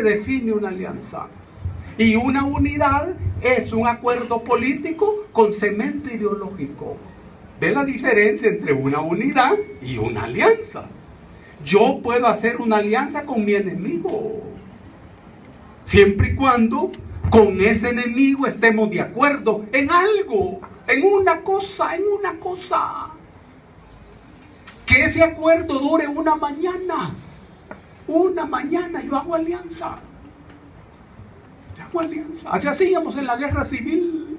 define una alianza. Y una unidad es un acuerdo político con cemento ideológico. ¿Ve la diferencia entre una unidad y una alianza? Yo puedo hacer una alianza con mi enemigo, siempre y cuando con ese enemigo estemos de acuerdo en algo, en una cosa. Que ese acuerdo dure una mañana. Una mañana yo hago alianza. Así hacíamos en la guerra civil.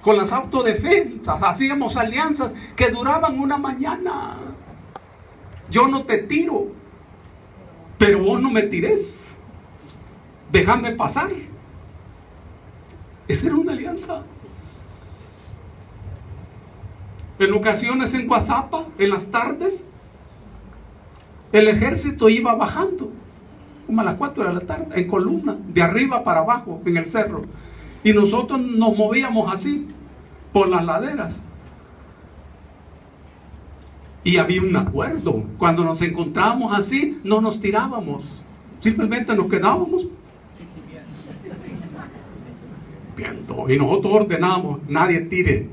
Con las autodefensas hacíamos alianzas que duraban una mañana. Yo no te tiro, pero vos no me tires. Déjame pasar. Esa era una alianza. En ocasiones en Guazapa, en las tardes, el ejército iba bajando, como a las 4 de la tarde, en columna, de arriba para abajo, en el cerro. Y nosotros nos movíamos así, por las laderas. Y había un acuerdo. Cuando nos encontrábamos así, no nos tirábamos. Simplemente nos quedábamos viendo. Y nosotros ordenábamos, nadie tire.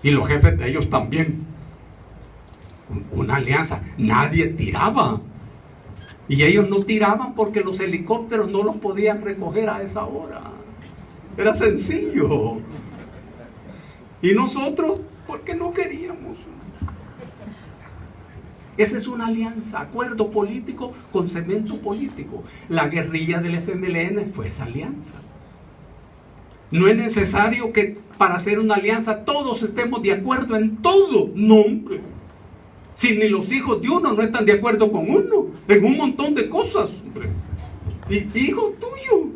Y los jefes de ellos también. Una alianza, nadie tiraba. Y ellos no tiraban porque los helicópteros no los podían recoger a esa hora. Era sencillo. Y nosotros, porque no queríamos. Esa es una alianza, acuerdo político con cemento político. La guerrilla del FMLN fue esa alianza. No es necesario que para hacer una alianza todos estemos de acuerdo en todo. No, hombre. Si ni los hijos de uno no están de acuerdo con uno, en un montón de cosas, hombre. Y hijo tuyo.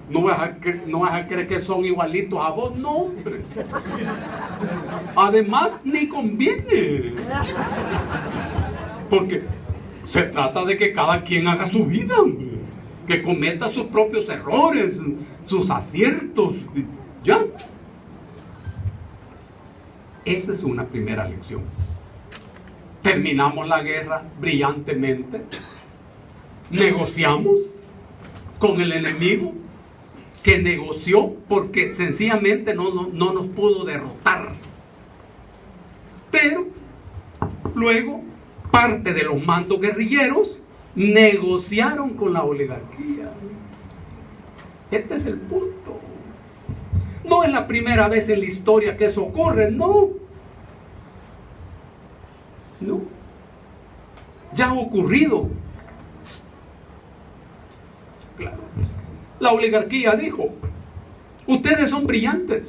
No vas a creer que son igualitos a vos, no, hombre. Además, ni conviene. Porque se trata de que cada quien haga su vida, hombre. Que cometa sus propios errores, sus aciertos. ¿Ya? Esa es una primera lección. Terminamos la guerra brillantemente. Negociamos con el enemigo, que negoció porque sencillamente no nos pudo derrotar. Pero luego parte de los mandos guerrilleros negociaron con la oligarquía. Este es el punto. No es la primera vez en la historia que eso ocurre, no. Ya ha ocurrido. Claro. La oligarquía dijo, ustedes son brillantes,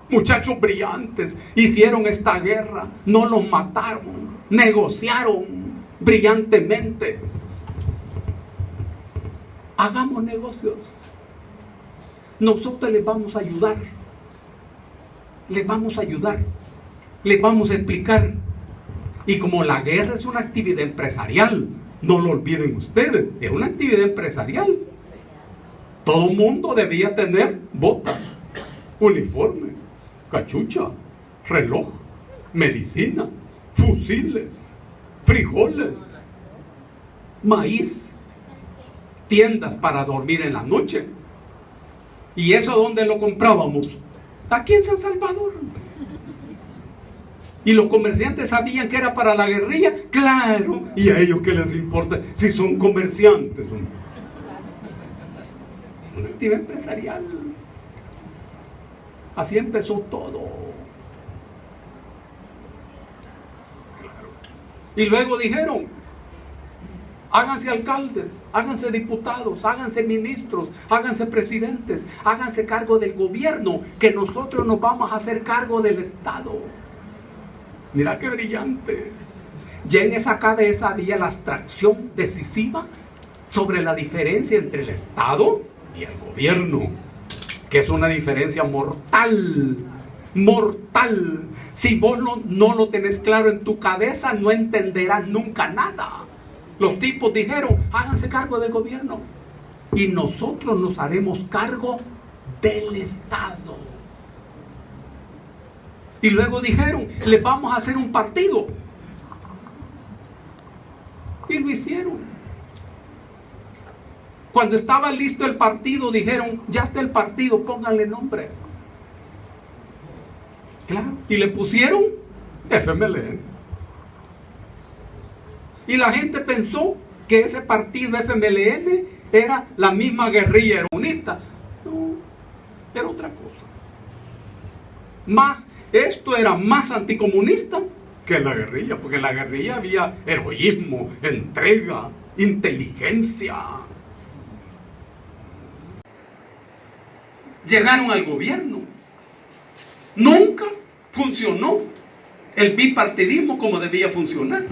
muchachos brillantes, hicieron esta guerra, no los mataron, negociaron brillantemente. Hagamos negocios. Nosotros les vamos a ayudar. Les vamos a ayudar. Les vamos a explicar. Y como la guerra es una actividad empresarial, no lo olviden ustedes, es una actividad empresarial. Todo mundo debía tener botas, uniforme, cachucha, reloj, medicina, fusiles, frijoles, maíz, tiendas para dormir en la noche. ¿Y eso dónde lo comprábamos? Aquí en San Salvador. ¿Y los comerciantes sabían que era para la guerrilla? Claro. ¿Y a ellos qué les importa si son comerciantes? Una actividad empresarial. Así empezó todo. Claro. Y luego dijeron, háganse alcaldes, háganse diputados, háganse ministros, háganse presidentes, háganse cargo del gobierno, que nosotros nos vamos a hacer cargo del Estado. Mira qué brillante. Ya en esa cabeza había la abstracción decisiva sobre la diferencia entre el Estado y el gobierno, que es una diferencia mortal. Mortal. Si vos no lo tenés claro en tu cabeza, no entenderás nunca nada. Los tipos dijeron, háganse cargo del gobierno y nosotros nos haremos cargo del Estado. Y luego dijeron, les vamos a hacer un partido. Y lo hicieron. Cuando estaba listo el partido, dijeron, ya está el partido, pónganle nombre. Claro. Y le pusieron FMLN. Y la gente pensó que ese partido FMLN era la misma guerrilla comunista. No, era otra cosa. Esto era más anticomunista que la guerrilla, porque en la guerrilla había heroísmo, entrega, inteligencia. Llegaron al gobierno. Nunca funcionó el bipartidismo como debía funcionar.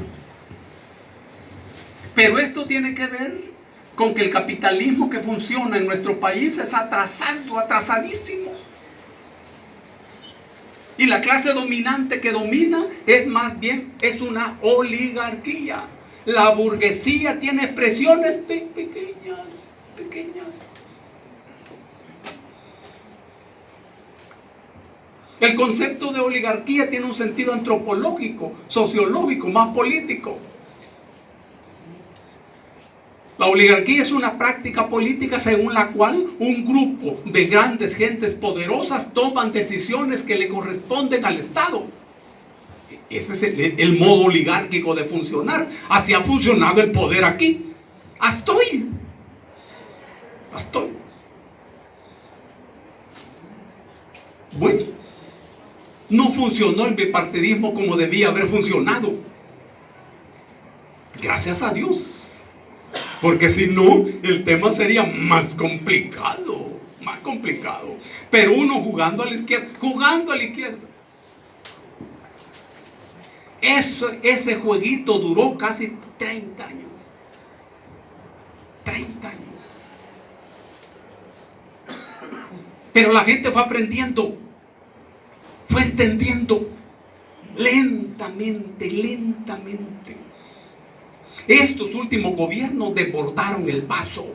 Pero esto tiene que ver con que el capitalismo que funciona en nuestro país es atrasadísimo. Y la clase dominante que domina es más bien una oligarquía. La burguesía tiene expresiones pequeñas. El concepto de oligarquía tiene un sentido antropológico, sociológico, más político. La oligarquía es una práctica política según la cual un grupo de grandes gentes poderosas toman decisiones que le corresponden al Estado. Ese es el modo oligárquico de funcionar. Así ha funcionado el poder aquí. Hasta hoy. Bueno, no funcionó el bipartidismo como debía haber funcionado. Gracias a Dios. Porque si no, el tema sería más complicado. Pero uno jugando a la izquierda. Ese jueguito duró casi 30 años. 30 años. Pero la gente fue aprendiendo. Fue entendiendo. Lentamente. Estos últimos gobiernos desbordaron el vaso.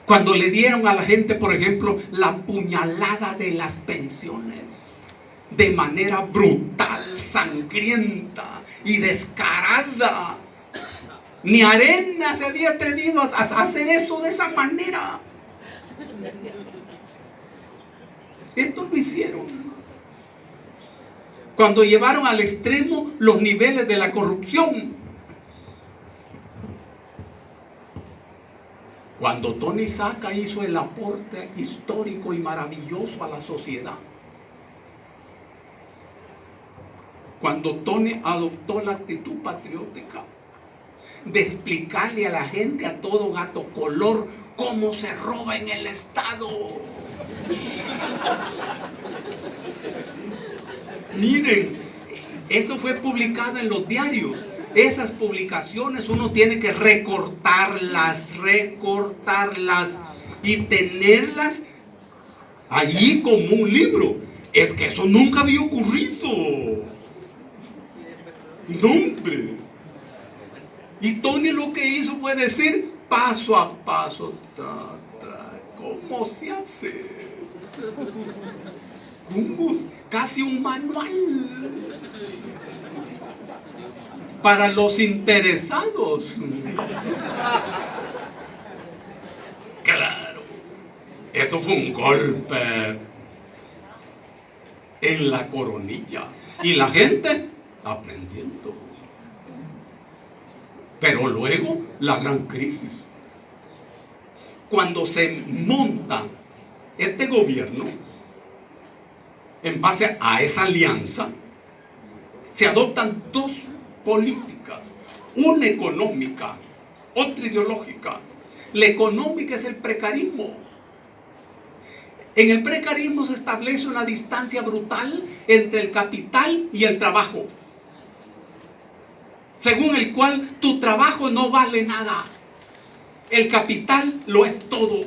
Cuando le dieron a la gente, por ejemplo, la puñalada de las pensiones, de manera brutal, sangrienta y descarada. Ni Arena se había atrevido a hacer eso de esa manera. Esto lo hicieron. Cuando llevaron al extremo los niveles de la corrupción. Cuando Tony Saca hizo el aporte histórico y maravilloso a la sociedad. Cuando Tony adoptó la actitud patriótica de explicarle a la gente, a todo gato color, cómo se roba en el Estado. Miren, eso fue publicado en los diarios. Esas publicaciones uno tiene que recortarlas y tenerlas allí como un libro. Es que eso nunca había ocurrido. No, hombre. Y Tony lo que hizo fue decir paso a paso, ¿cómo se hace? Casi un manual para los interesados. Claro, eso fue un golpe en la coronilla y la gente aprendiendo. Pero luego la gran crisis, cuando se monta este gobierno en base a esa alianza, se adoptan dos políticas, una económica, otra ideológica. La económica es el precarismo. En el precarismo se establece una distancia brutal entre el capital y el trabajo, según el cual tu trabajo no vale nada, el capital lo es todo.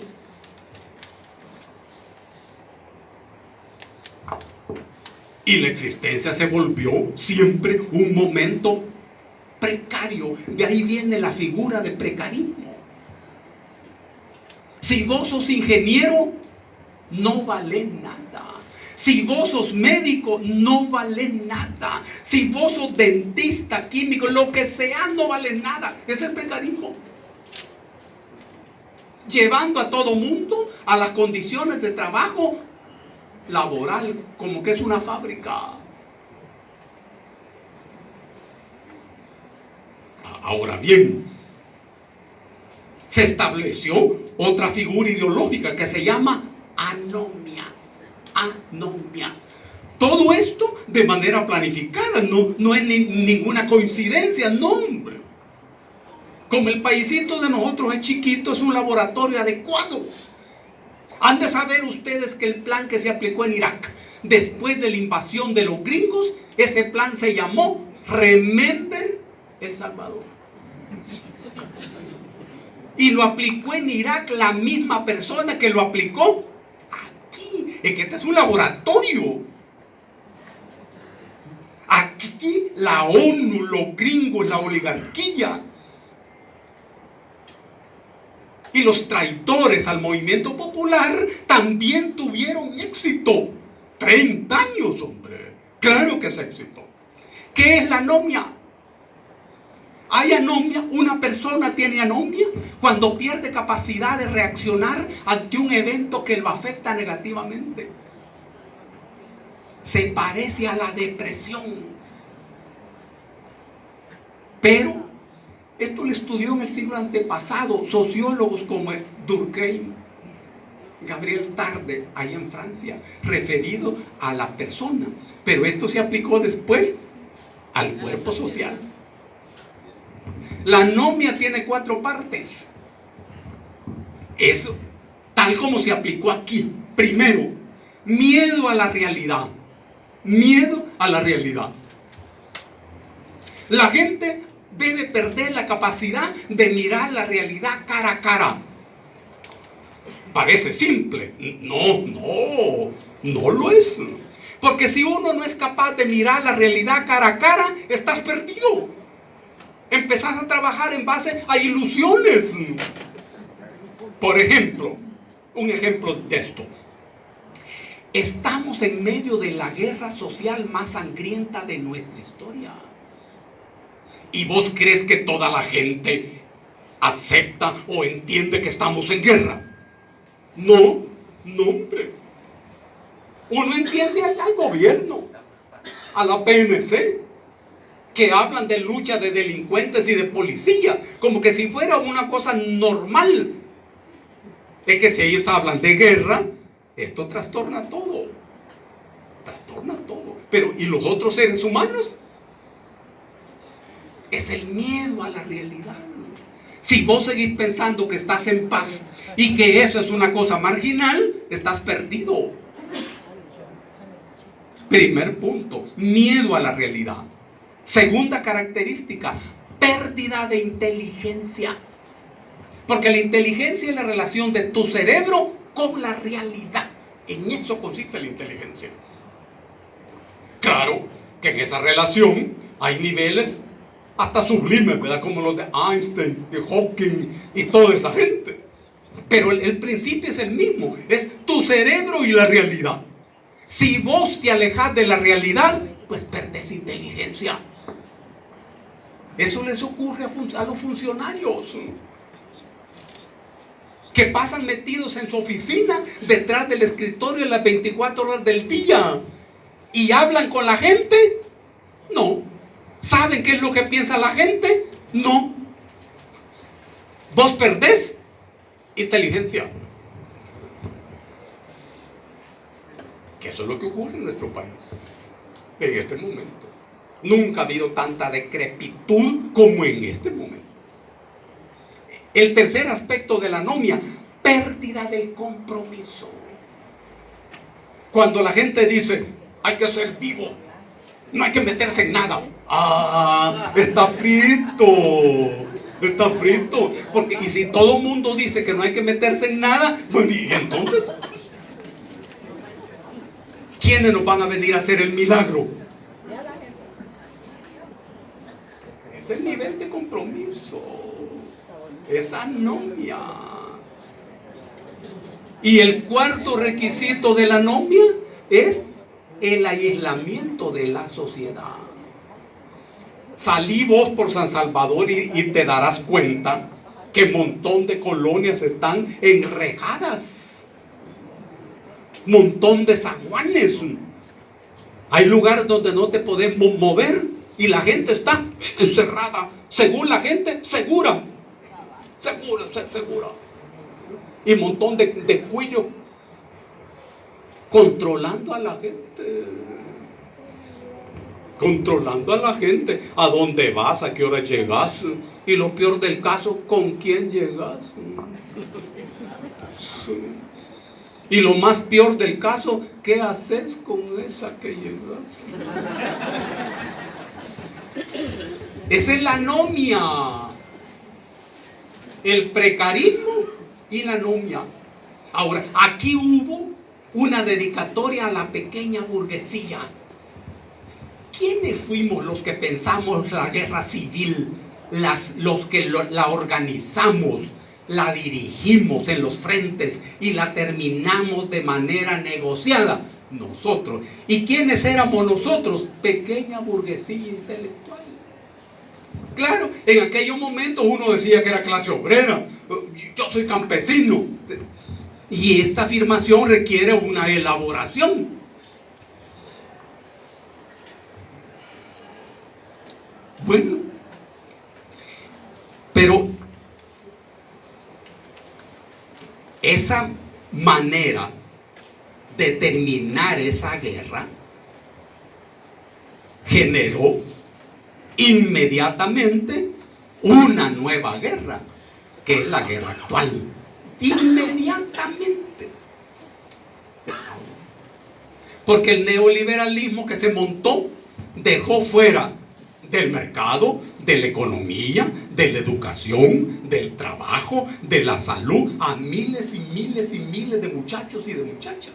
Y la existencia se volvió siempre un momento precario. De ahí viene la figura de precarismo. Si vos sos ingeniero, no vale nada. Si vos sos médico, no vale nada. Si vos sos dentista, químico, lo que sea, no vale nada. Es el precarismo. Llevando a todo mundo a las condiciones de trabajo laboral, como que es una fábrica. Ahora bien, se estableció otra figura ideológica que se llama anomia. Anomia. Todo esto de manera planificada, no es ninguna coincidencia, no, hombre. Como el paisito de nosotros es chiquito, es un laboratorio adecuado. Han de saber ustedes que el plan que se aplicó en Irak después de la invasión de los gringos, ese plan se llamó Remember El Salvador. Y lo aplicó en Irak la misma persona que lo aplicó aquí. Es que este es un laboratorio. Aquí la ONU, los gringos, la oligarquía y los traidores al movimiento popular también tuvieron éxito. 30 años, hombre. Claro que es éxito. ¿Qué es la anomia? Hay anomia, una persona tiene anomia cuando pierde capacidad de reaccionar ante un evento que lo afecta negativamente. Se parece a la depresión. Pero esto lo estudió en el siglo antepasado sociólogos como Durkheim, Gabriel Tarde, ahí en Francia, referido a la persona. Pero esto se aplicó después al cuerpo social. La anomia tiene 4 partes. Eso, tal como se aplicó aquí. Primero, miedo a la realidad. Miedo a la realidad. La gente debe perder la capacidad de mirar la realidad cara a cara. Parece simple. No lo es. Porque si uno no es capaz de mirar la realidad cara a cara, estás perdido. Empezás a trabajar en base a ilusiones. Por ejemplo, un ejemplo de esto. Estamos en medio de la guerra social más sangrienta de nuestra historia. ¿Y vos crees que toda la gente acepta o entiende que estamos en guerra? No, hombre. Uno entiende al gobierno, a la PNC, que hablan de lucha de delincuentes y de policía, como que si fuera una cosa normal. Es que si ellos hablan de guerra, esto trastorna todo. Trastorna todo. Pero, ¿y los otros seres humanos? Es el miedo a la realidad. Si vos seguís pensando que estás en paz y que eso es una cosa marginal, estás perdido. Primer punto, miedo a la realidad. Segunda característica, pérdida de inteligencia. Porque la inteligencia es la relación de tu cerebro con la realidad. En eso consiste la inteligencia. Claro que en esa relación hay niveles hasta sublimes, ¿verdad? Como los de Einstein y Hawking y toda esa gente. Pero el principio es el mismo, es tu cerebro y la realidad. Si vos te alejas de la realidad, pues perdés inteligencia. Eso les ocurre a los funcionarios que pasan metidos en su oficina detrás del escritorio las 24 horas del día y hablan con la gente. No. ¿Saben qué es lo que piensa la gente? No. Vos perdés inteligencia. Que eso es lo que ocurre en nuestro país en este momento. Nunca ha habido tanta decrepitud como en este momento. El tercer aspecto de la anomia, pérdida del compromiso. Cuando la gente dice, hay que ser vivo, no hay que meterse en nada. Está frito. Está frito. Porque, y si todo el mundo dice que no hay que meterse en nada, bueno, y entonces, ¿quiénes nos van a venir a hacer el milagro? Es el nivel de compromiso. Es anomia. Y el cuarto requisito de la anomia es el aislamiento de la sociedad. Salí vos por San Salvador y te darás cuenta que un montón de colonias están enrejadas, montón de zaguanes. Hay lugares donde no te podés mover y la gente está encerrada, según la gente, segura. Y un montón de cuillos controlando a la gente. Controlando a la gente. ¿A dónde vas? ¿A qué hora llegas? Y lo peor del caso, ¿con quién llegas? Y lo más peor del caso, ¿qué haces con esa que llegas? Esa es la anomia. El precarismo y la anomia. Ahora, aquí hubo una dedicatoria a la pequeña burguesía. ¿Quiénes fuimos los que pensamos la guerra civil? Los que la organizamos, la dirigimos en los frentes y la terminamos de manera negociada. Nosotros. ¿Y quiénes éramos nosotros? Pequeña burguesía intelectual. Claro, en aquellos momentos uno decía que era clase obrera. Yo soy campesino. Y esta afirmación requiere una elaboración. Bueno, pero esa manera de terminar esa guerra generó inmediatamente una nueva guerra, que es la guerra actual. Inmediatamente. Porque el neoliberalismo que se montó dejó fuera del mercado, de la economía, de la educación, del trabajo, de la salud, a miles y miles y miles de muchachos y de muchachas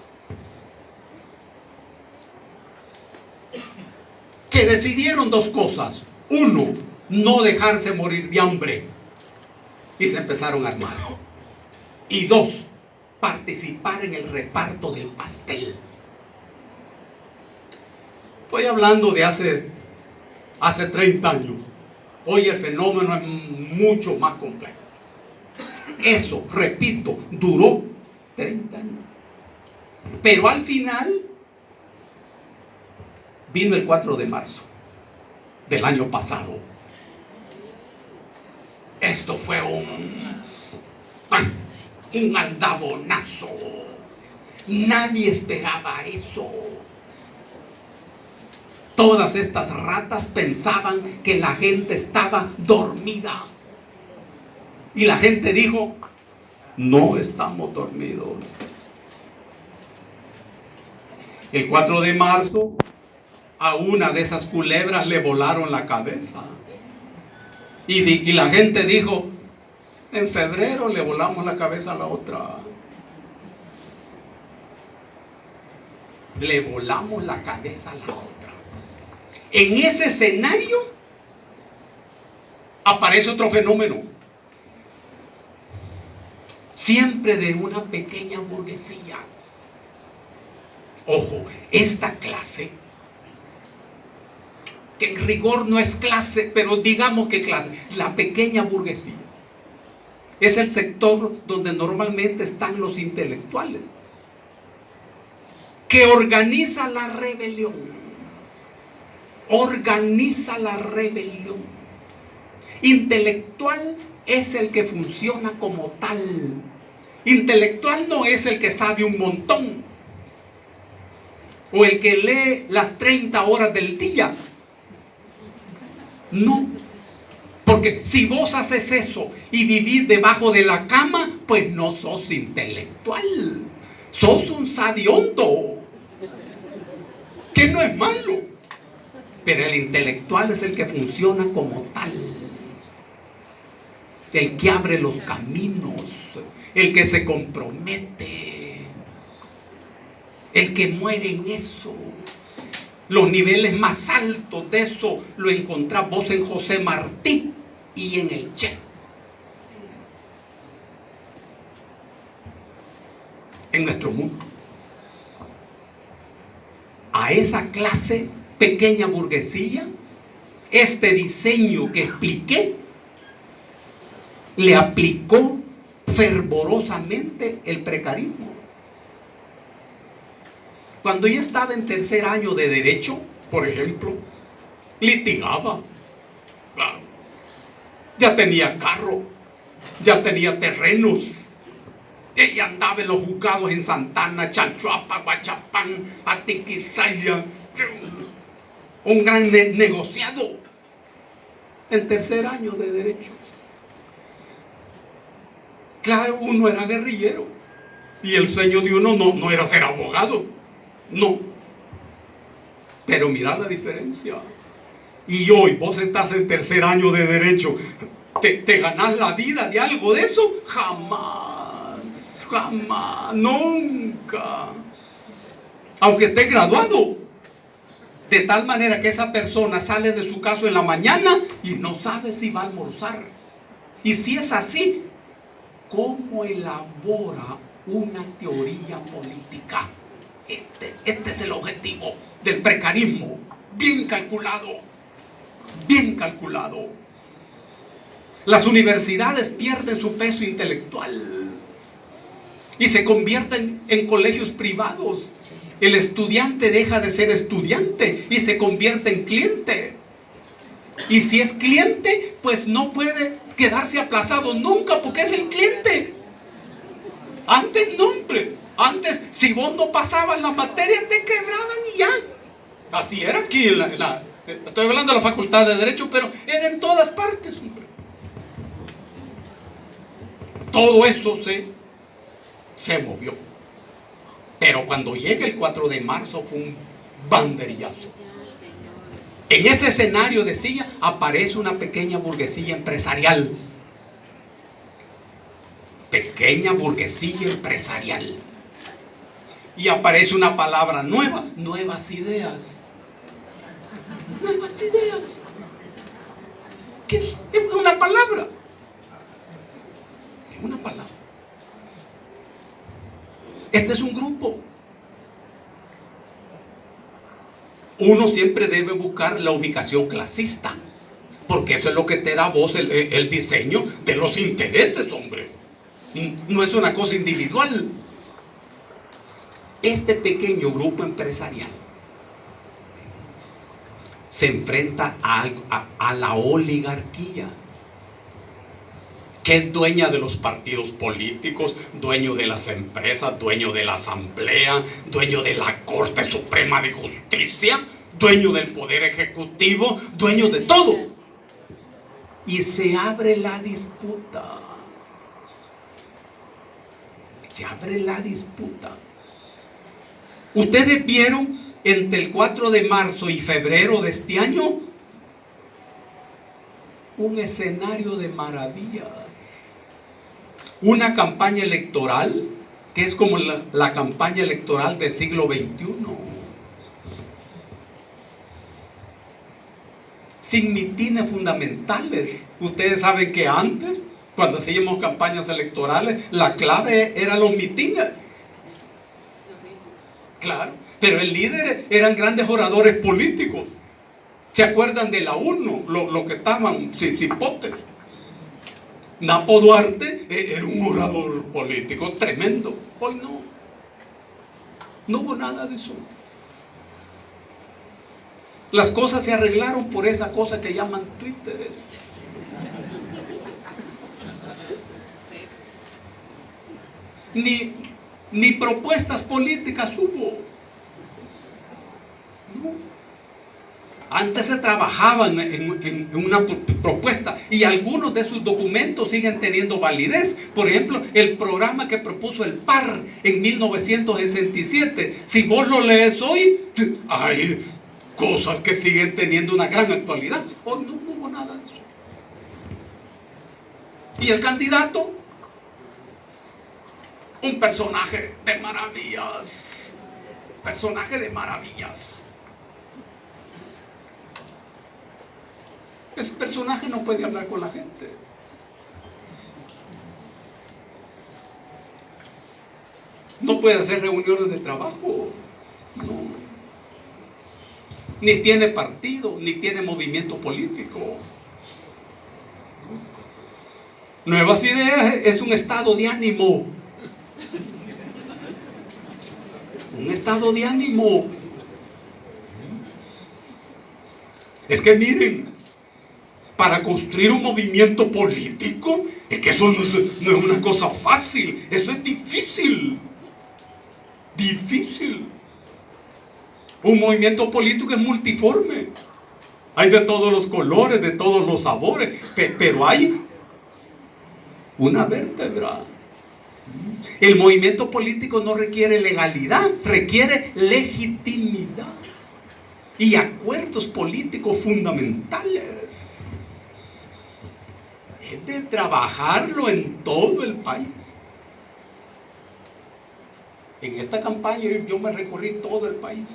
que decidieron dos cosas. Uno, no dejarse morir de hambre, y se empezaron a armar. Y dos, participar en el reparto del pastel. Estoy hablando de hace 30 años. Hoy el fenómeno es mucho más complejo. Eso, repito, duró 30 años. Pero al final vino el 4 de marzo del año pasado. Esto fue un aldabonazo. Nadie esperaba eso. Todas estas ratas pensaban que la gente estaba dormida. Y la gente dijo, no estamos dormidos. El 4 de marzo, a una de esas culebras le volaron la cabeza. Y la gente dijo, en febrero le volamos la cabeza a la otra. Le volamos la cabeza a la otra. En ese escenario aparece otro fenómeno, siempre de una pequeña burguesía. Ojo, esta clase, que en rigor no es clase, pero digamos que clase, la pequeña burguesía, es el sector donde normalmente están los intelectuales, que organiza la rebelión. Organiza la rebelión. Intelectual es el que funciona como tal. Intelectual no es el que sabe un montón, o el que lee las 30 horas del día. No. Porque si vos haces eso y vivís debajo de la cama, pues no sos intelectual. Sos un sabiondo, que no es malo. Pero el intelectual es el que funciona como tal. El que abre los caminos, el que se compromete, el que muere en eso. Los niveles más altos de eso lo encontrás vos en José Martí y en el Che. En nuestro mundo a esa clase pequeña burguesía, este diseño que expliqué, le aplicó fervorosamente el precarismo. Cuando yo estaba en tercer año de Derecho, por ejemplo, litigaba. Claro. Ya tenía carro, ya tenía terrenos, ya andaba en los juzgados en Santana, Chalchuapa, Guachapán, Atiquizaya, un gran negociado en tercer año de Derecho. Claro, uno era guerrillero y el sueño de uno no era ser abogado, no. Pero mirad la diferencia. Y hoy vos estás en tercer año de Derecho, ¿te ganás la vida de algo de eso? Jamás, jamás, nunca. Aunque esté graduado. De tal manera que esa persona sale de su casa en la mañana y no sabe si va a almorzar. Y si es así, ¿cómo elabora una teoría política? Este es el objetivo del precarismo. Bien calculado. Bien calculado. Las universidades pierden su peso intelectual y se convierten en colegios privados. El estudiante deja de ser estudiante y se convierte en cliente. Y si es cliente, pues no puede quedarse aplazado nunca porque es el cliente. Antes no, hombre. Antes, si vos no pasabas la materia, te quebraban y ya. Así era aquí estoy hablando de la Facultad de Derecho, pero era en todas partes, hombre. Todo eso se movió. Pero cuando llega el 4 de marzo fue un banderillazo. En ese escenario, decía, aparece una pequeña burguesía empresarial. Pequeña burguesía empresarial. Y aparece una palabra nueva, nuevas ideas. Nuevas ideas. ¿Qué es? Es una palabra. Es una palabra. Este es un grupo. Uno siempre debe buscar la ubicación clasista, porque eso es lo que te da a vos el diseño de los intereses, hombre. No es una cosa individual. Este pequeño grupo empresarial se enfrenta a la oligarquía, que es dueña de los partidos políticos, dueño de las empresas, dueño de la asamblea, dueño de la Corte Suprema de Justicia, dueño del Poder Ejecutivo, dueño de todo. Y se abre la disputa. Se abre la disputa. Ustedes vieron entre el 4 de marzo y febrero de este año un escenario de maravillas. Una campaña electoral que es como la campaña electoral del siglo XXI. Sin mitines fundamentales. Ustedes saben que antes, cuando hacíamos campañas electorales, la clave eran los mitines. Claro, pero el líder eran grandes oradores políticos. ¿Se acuerdan de la UNO? Lo que estaban cipotes. Napo Duarte era un orador político tremendo. Hoy no. No hubo nada de eso. Las cosas se arreglaron por esa cosa que llaman Twitter. Ni propuestas políticas hubo. No. Antes se trabajaban en una propuesta y algunos de sus documentos siguen teniendo validez. Por ejemplo, el programa que propuso el PAR en 1967. Si vos lo lees hoy, hay cosas que siguen teniendo una gran actualidad. Hoy no hubo nada de eso. Y el candidato, un personaje de maravillas. Personaje de maravillas. Ese personaje no puede hablar con la gente. No puede hacer reuniones de trabajo. No. ni tiene partido, ni tiene movimiento político. Nuevas Ideas es un estado de ánimo. Un estado de ánimo. Es que miren, para construir un movimiento político, es que eso no es una cosa fácil, eso es difícil. Difícil. Un movimiento político es multiforme. Hay de todos los colores, de todos los sabores, pero hay una vértebra. El movimiento político no requiere legalidad, requiere legitimidad y acuerdos políticos fundamentales. Es de trabajarlo en todo el país. En esta campaña yo me recorrí todo el país.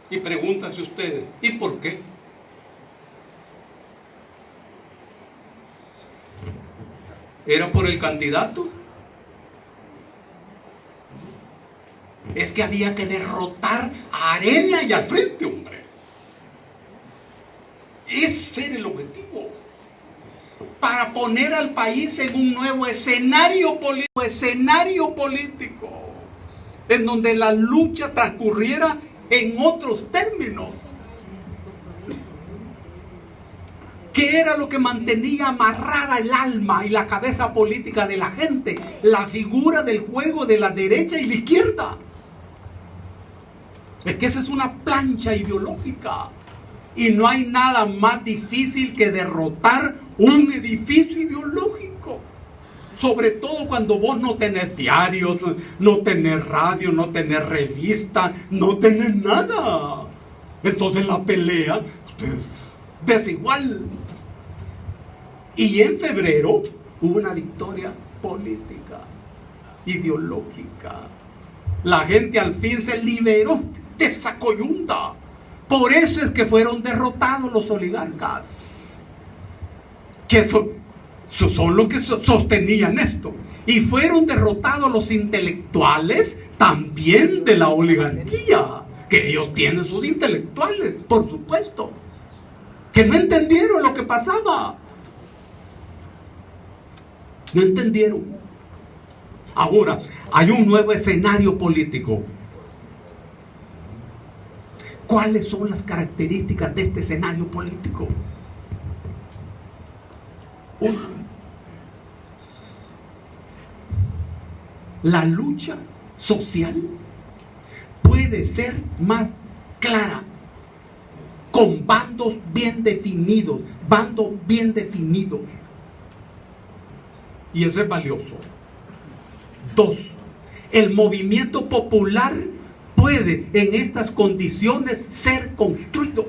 Y pregúntanse ustedes, ¿y por qué? ¿Era por el candidato? Es que había que derrotar a Arena y al Frente, hombre. Ese era el objetivo. Para poner al país en un nuevo escenario político, en donde la lucha transcurriera en otros términos. ¿Qué era lo que mantenía amarrada el alma y la cabeza política de la gente? La figura del juego de la derecha y la izquierda. Es que esa es una plancha ideológica. Y no hay nada más difícil que derrotar un edificio ideológico. Sobre todo cuando vos no tenés diarios, no tenés radio, no tenés revista, no tenés nada. Entonces la pelea es desigual. Y en febrero hubo una victoria política, ideológica. La gente al fin se liberó de esa coyunta. Por eso es que fueron derrotados los oligarcas, que son los que sostenían esto. Y fueron derrotados los intelectuales también de la oligarquía, que ellos tienen sus intelectuales, por supuesto, que no entendieron lo que pasaba. No entendieron. Ahora, hay un nuevo escenario político. ¿Cuáles son las características de este escenario político? Uno, la lucha social puede ser más clara, con bandos bien definidos, y eso es valioso. Dos, el movimiento popular puede en estas condiciones ser construido.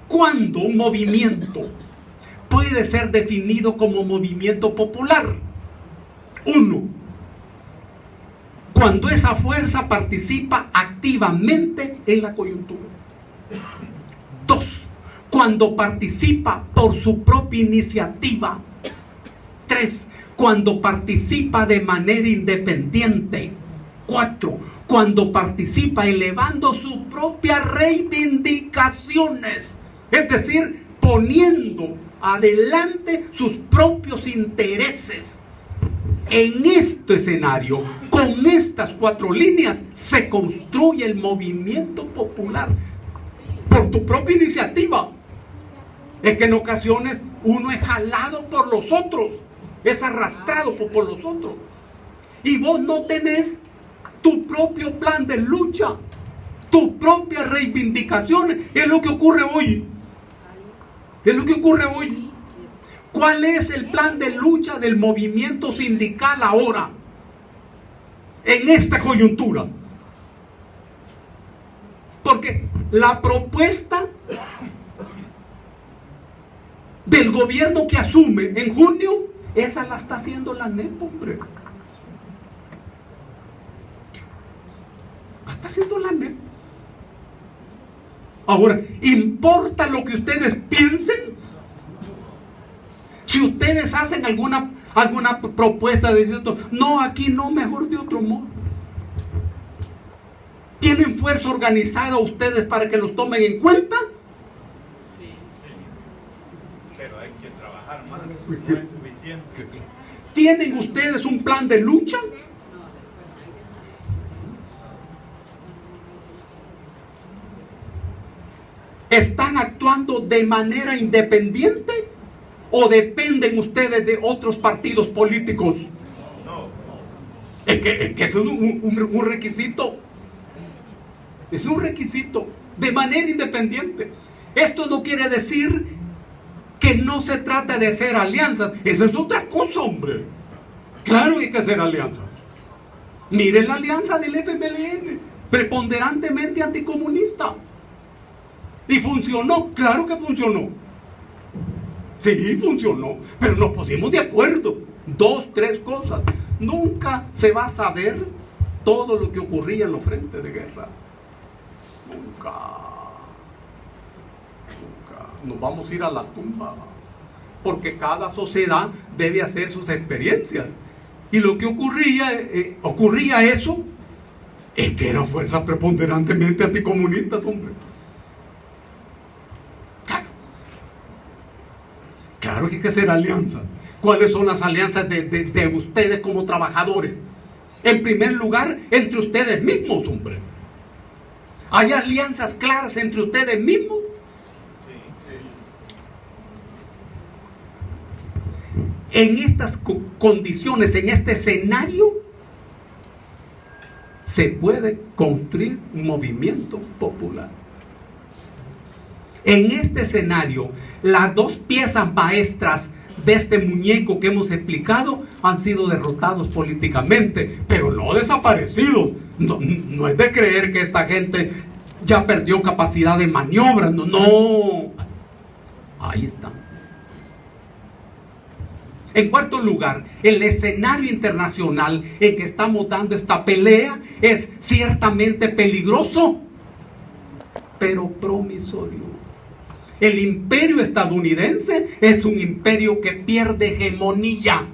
¿Cuándo un movimiento puede ser definido como movimiento popular? Uno, cuando esa fuerza participa activamente en la coyuntura. Dos, cuando participa por su propia iniciativa. Tres, cuando participa de manera independiente. 4, cuando participa elevando sus propias reivindicaciones, es decir, poniendo adelante sus propios intereses. En este escenario, con estas 4 líneas, se construye el movimiento popular por tu propia iniciativa. Es que en ocasiones uno es jalado por los otros, es arrastrado por los otros, y vos no tenés tu propio plan de lucha, tus propias reivindicaciones. Es lo que ocurre hoy. ¿Cuál es el plan de lucha del movimiento sindical ahora, en esta coyuntura? Porque la propuesta del gobierno que asume en junio, esa la está haciendo la ANEP, hombre. Está haciendo la ANEP. Ahora, ¿importa lo que ustedes piensen? Si ustedes hacen alguna propuesta de diciendo, no, aquí no, mejor de otro modo. ¿Tienen fuerza organizada ustedes para que los tomen en cuenta? Sí. Pero hay que trabajar más, no es suficiente. ¿Tienen ustedes un plan de lucha? ¿Están actuando de manera independiente o dependen ustedes de otros partidos políticos? No. Es que eso es un requisito. Es un requisito de manera independiente. Esto no quiere decir que no se trata de hacer alianzas. Eso es otra cosa, hombre. Claro que hay que hacer alianzas. Miren la alianza del FMLN, preponderantemente anticomunista. Y funcionó, claro que funcionó. Sí, funcionó, pero nos pusimos de acuerdo. 2, 3 cosas. Nunca se va a saber todo lo que ocurría en los frentes de guerra. Nunca. Nos vamos a ir a la tumba. Porque cada sociedad debe hacer sus experiencias. Y lo que ocurría eso, es que eran fuerzas preponderantemente anticomunistas, hombre. Claro que hay que hacer alianzas. ¿Cuáles son las alianzas de ustedes como trabajadores? En primer lugar, entre ustedes mismos, hombre. ¿Hay alianzas claras entre ustedes mismos? En estas condiciones, en este escenario, se puede construir un movimiento popular. En este escenario, las 2 piezas maestras de este muñeco que hemos explicado han sido derrotados políticamente, pero no desaparecidos. No es de creer que esta gente ya perdió capacidad de maniobra. No. Ahí está. En cuarto lugar, el escenario internacional en que estamos dando esta pelea es ciertamente peligroso, pero promisorio. El imperio estadounidense es un imperio que pierde hegemonía.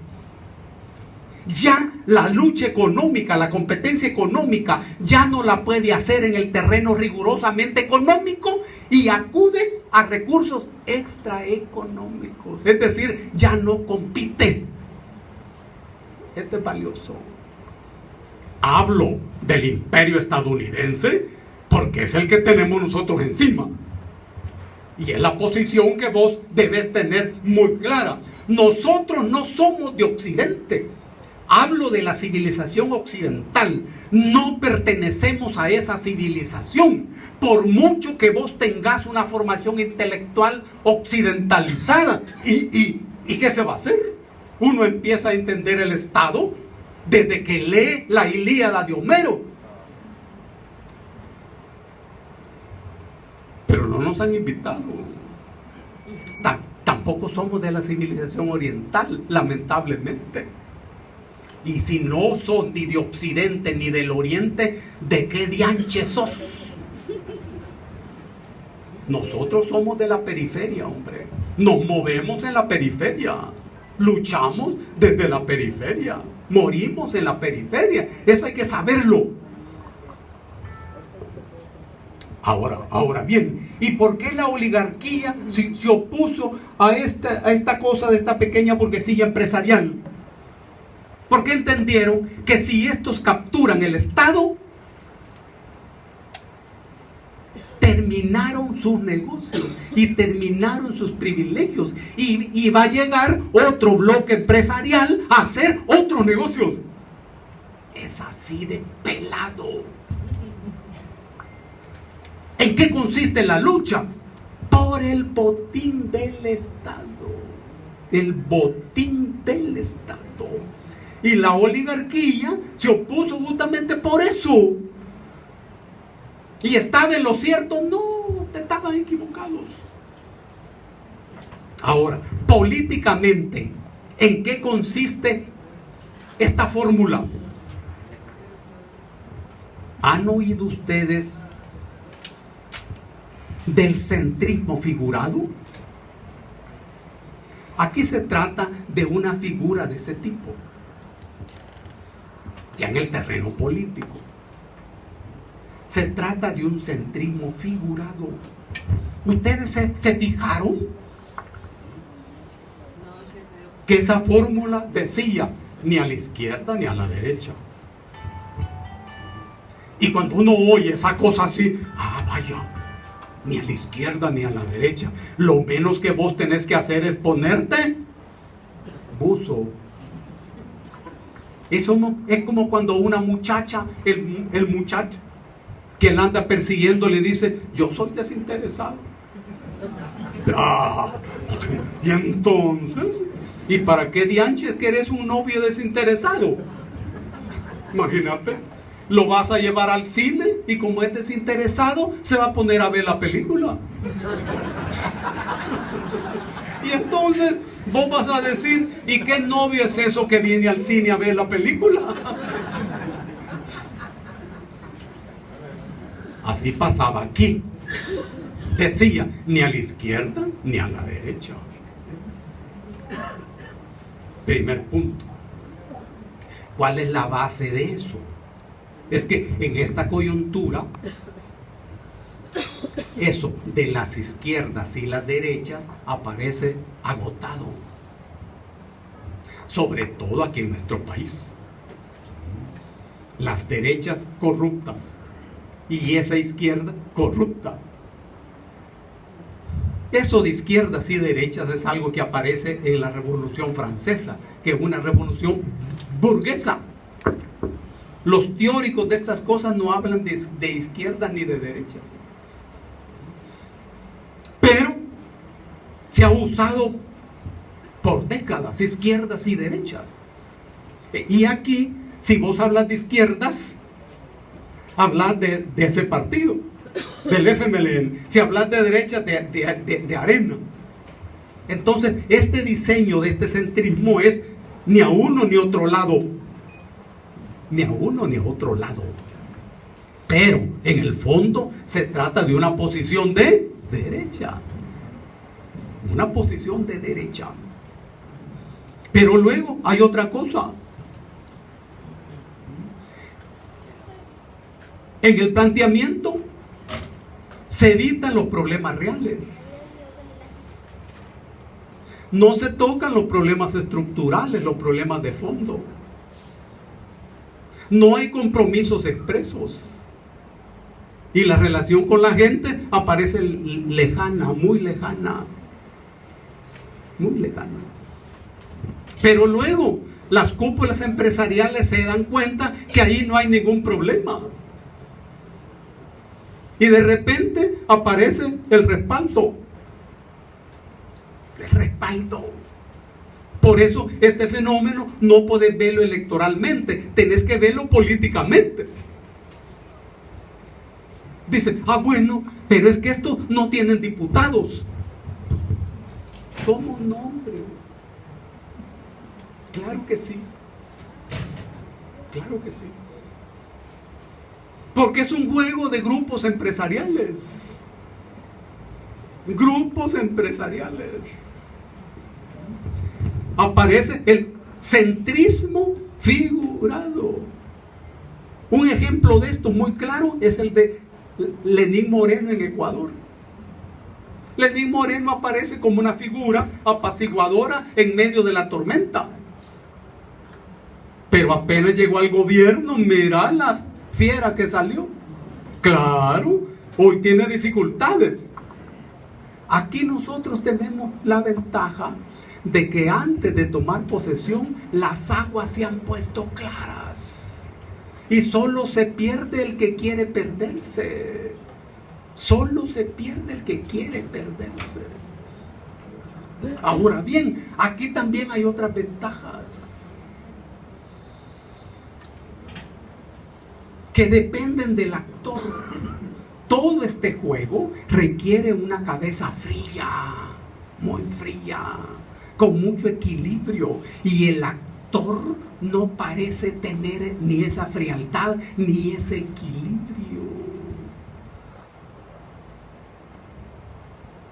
Ya la lucha económica, la competencia económica, ya no la puede hacer en el terreno rigurosamente económico y acude a recursos extraeconómicos. Es decir, ya no compite. Esto es valioso. Hablo del imperio estadounidense porque es el que tenemos nosotros encima. Y es la posición que vos debes tener muy clara. Nosotros no somos de Occidente. Hablo de la civilización occidental. No pertenecemos a esa civilización. Por mucho que vos tengas una formación intelectual occidentalizada. ¿Y qué se va a hacer? Uno empieza a entender el Estado desde que lee la Ilíada de Homero. Pero no nos han invitado. Tampoco somos de la civilización oriental, lamentablemente. Y si no son ni de Occidente ni del Oriente, ¿de qué dianche sos? Nosotros somos de la periferia, hombre. Nos movemos en la periferia. Luchamos desde la periferia. Morimos en la periferia. Eso hay que saberlo. Ahora bien, ¿y por qué la oligarquía se opuso a esta cosa de esta pequeña burguesía empresarial? Porque entendieron que si estos capturan el Estado, terminaron sus negocios y terminaron sus privilegios y va a llegar otro bloque empresarial a hacer otros negocios. Es así de pelado. ¿En qué consiste la lucha? Por el botín del Estado. El botín del Estado. Y la oligarquía se opuso justamente por eso. ¿Y estaba en lo cierto? No, estaban equivocados. Ahora, políticamente, ¿en qué consiste esta fórmula? ¿Han oído ustedes del centrismo figurado? Aquí se trata de una figura de ese tipo, ya en el terreno político. Se trata de un centrismo figurado. ¿Ustedes se fijaron? Que esa fórmula decía ni a la izquierda ni a la derecha. Y cuando uno oye esa cosa así, vaya, ni a la izquierda ni a la derecha, lo menos que vos tenés que hacer es ponerte buzo. Eso no, es como cuando una muchacha, el muchacho que la anda persiguiendo le dice, yo soy desinteresado. Y entonces, ¿y para qué dianches querés un novio desinteresado? Imagínate, lo vas a llevar al cine y como es desinteresado, se va a poner a ver la película. Y entonces vos vas a decir, ¿y qué novio es eso que viene al cine a ver la película? Así pasaba aquí. Decía, ni a la izquierda ni a la derecha. Primer punto. ¿Cuál es la base de eso? Es que en esta coyuntura, eso de las izquierdas y las derechas aparece agotado. Sobre todo aquí en nuestro país. Las derechas corruptas y esa izquierda corrupta. Eso de izquierdas y derechas es algo que aparece en la Revolución Francesa, que es una revolución burguesa. Los teóricos de estas cosas no hablan de izquierdas ni de derechas. Pero se ha usado por décadas izquierdas y derechas. Y aquí, si vos hablas de izquierdas, hablas de ese partido, del FMLN. Si hablas de derecha, de Arena. Entonces, este diseño de este centrismo es ni a uno ni a otro lado. Ni a uno ni a otro lado. Pero, en el fondo, se trata de una posición de derecha. Una posición de derecha. Pero luego hay otra cosa. En el planteamiento se evitan los problemas reales. No se tocan los problemas estructurales, los problemas de fondo. No hay compromisos expresos. Y la relación con la gente aparece lejana, muy lejana. Muy lejana. Pero luego las cúpulas empresariales se dan cuenta que ahí no hay ningún problema. Y de repente aparece el respaldo. El respaldo. Por eso este fenómeno no podés verlo electoralmente, tenés que verlo políticamente. Dicen, bueno, pero es que estos no tienen diputados. ¿Cómo no, hombre? Claro que sí. Claro que sí. Porque es un juego de grupos empresariales. Grupos empresariales. Aparece el centrismo figurado. Un ejemplo de esto muy claro es el de Lenín Moreno en Ecuador. Lenín Moreno aparece como una figura apaciguadora en medio de la tormenta. Pero apenas llegó al gobierno, mira la fiera que salió. Claro, hoy tiene dificultades. Aquí nosotros tenemos la ventaja de que antes de tomar posesión las aguas se han puesto claras y solo se pierde el que quiere perderse. Solo se pierde el que quiere perderse. Ahora bien, aquí también hay otras ventajas que dependen del actor. Todo este juego requiere una cabeza fría, muy fría, con mucho equilibrio, y el actor no parece tener ni esa frialdad ni ese equilibrio.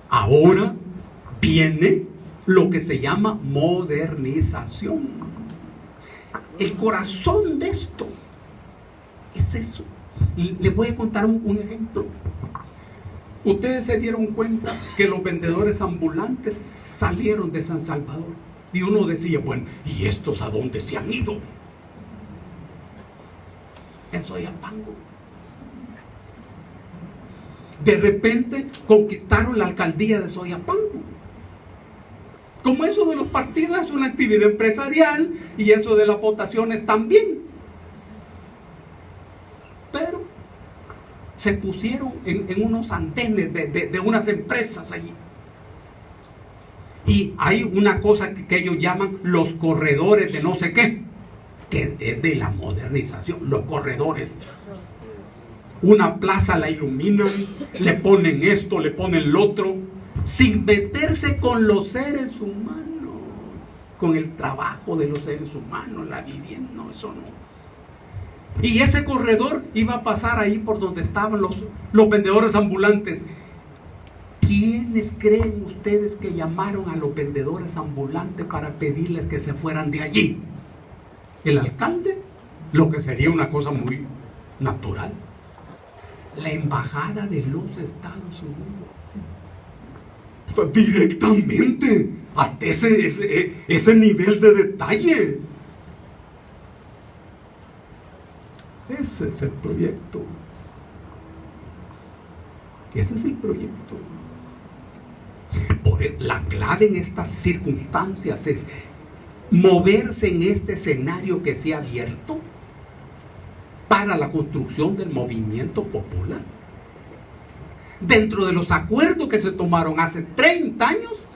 Ahora viene lo que se llama modernización. El corazón de esto es eso, Les voy a contar un ejemplo. Ustedes se dieron cuenta que los vendedores ambulantes salieron de San Salvador. Y uno decía, bueno, ¿y estos a dónde se han ido? En Soyapango. De repente conquistaron la alcaldía de Soyapango. Como eso de los partidos es una actividad empresarial y eso de las votaciones también. Pero se pusieron en unos andenes de unas empresas allí. Y hay una cosa que ellos llaman los corredores de no sé qué, que es de la modernización, los corredores. Una plaza la iluminan, le ponen esto, le ponen lo otro, sin meterse con los seres humanos, con el trabajo de los seres humanos, la vivienda, no, eso no. Y ese corredor iba a pasar ahí por donde estaban los vendedores ambulantes. ¿Quiénes creen ustedes que llamaron a los vendedores ambulantes para pedirles que se fueran de allí? ¿El alcalde? Lo que sería una cosa muy natural. La embajada de los Estados Unidos. Directamente, hasta ese nivel de detalle. Ese es el proyecto. Ese es el proyecto. La clave en estas circunstancias es moverse en este escenario que se ha abierto para la construcción del movimiento popular. Dentro de los acuerdos que se tomaron hace 30 años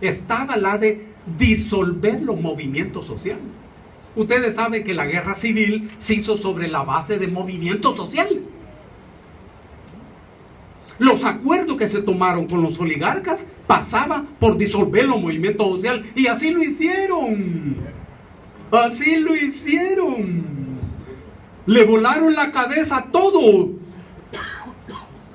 estaba la de disolver los movimientos sociales. Ustedes saben que la guerra civil se hizo sobre la base de movimientos sociales. Los acuerdos que se tomaron con los oligarcas pasaban por disolver los movimientos sociales. Y así lo hicieron. Así lo hicieron. Le volaron la cabeza a todo.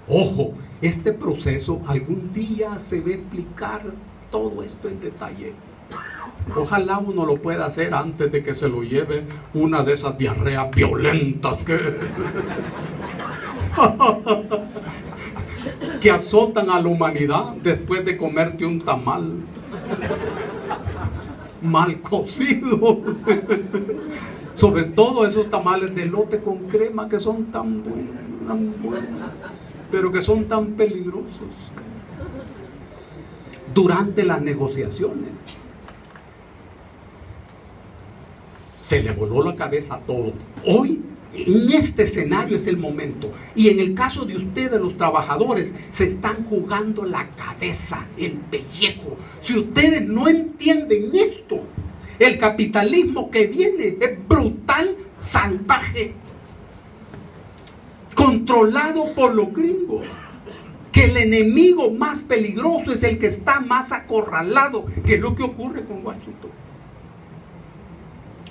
Ojo, este proceso algún día se va a explicar todo esto en detalle. Ojalá uno lo pueda hacer antes de que se lo lleve una de esas diarreas violentas que azotan a la humanidad después de comerte un tamal mal cocido. Sobre todo esos tamales de elote con crema que son tan buenos, pero que son tan peligrosos. Durante las negociaciones se le voló la cabeza a todo. Hoy, en este escenario es el momento. Y en el caso de ustedes, los trabajadores, se están jugando la cabeza, el pellejo. Si ustedes no entienden esto, el capitalismo que viene es brutal, salvaje, controlado por los gringos. Que el enemigo más peligroso es el que está más acorralado, que es lo que ocurre con Washington.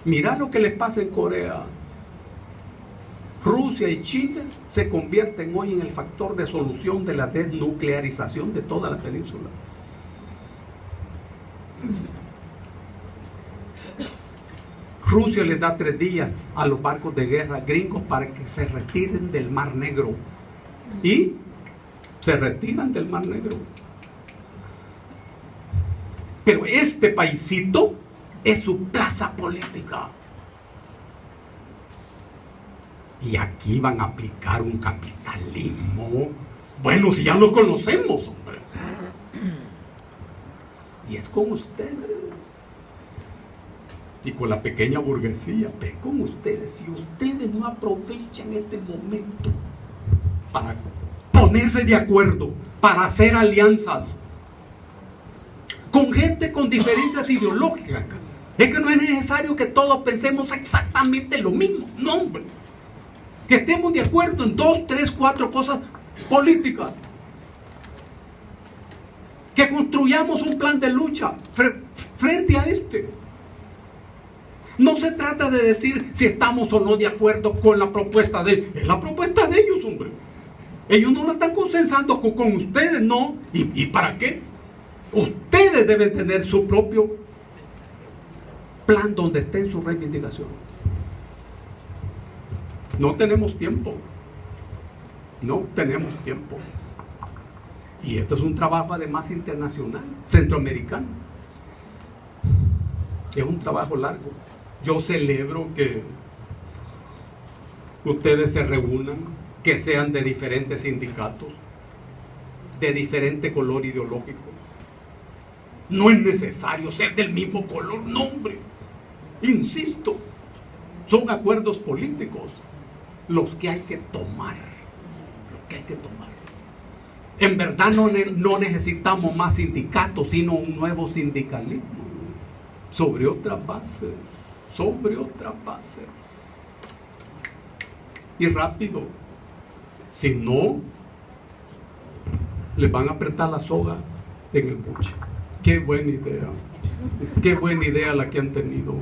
Mirá lo que les pasa en Corea. Rusia y China se convierten hoy en el factor de solución de la desnuclearización de toda la península. Rusia les da 3 días a los barcos de guerra gringos para que se retiren del Mar Negro. Y se retiran del Mar Negro. Pero este paisito es su plaza política. Y aquí van a aplicar un capitalismo. Bueno, si ya lo conocemos, hombre. Y es con ustedes. Y con la pequeña burguesía, pero con ustedes. Si ustedes no aprovechan este momento para ponerse de acuerdo, para hacer alianzas con gente con diferencias ideológicas, es que no es necesario que todos pensemos exactamente lo mismo. No, hombre. Que estemos de acuerdo en 2, 3, 4 cosas políticas. Que construyamos un plan de lucha frente a este. No se trata de decir si estamos o no de acuerdo con la propuesta de ellos. Es la propuesta de ellos, hombre. Ellos no la están consensando con ustedes, no. ¿Y para qué? Ustedes deben tener su propio plan donde estén sus reivindicaciones. No tenemos tiempo. No tenemos tiempo. Y esto es un trabajo además internacional, centroamericano. Es un trabajo largo. Yo celebro que ustedes se reúnan, que sean de diferentes sindicatos, de diferente color ideológico. No es necesario ser del mismo color, no, hombre. Insisto, son acuerdos políticos los que hay que tomar. Los que hay que tomar. En verdad no necesitamos más sindicatos, sino un nuevo sindicalismo. Sobre otras bases. Sobre otras bases. Y rápido. Si no, les van a apretar la soga en el buche. Qué buena idea. Qué buena idea la que han tenido.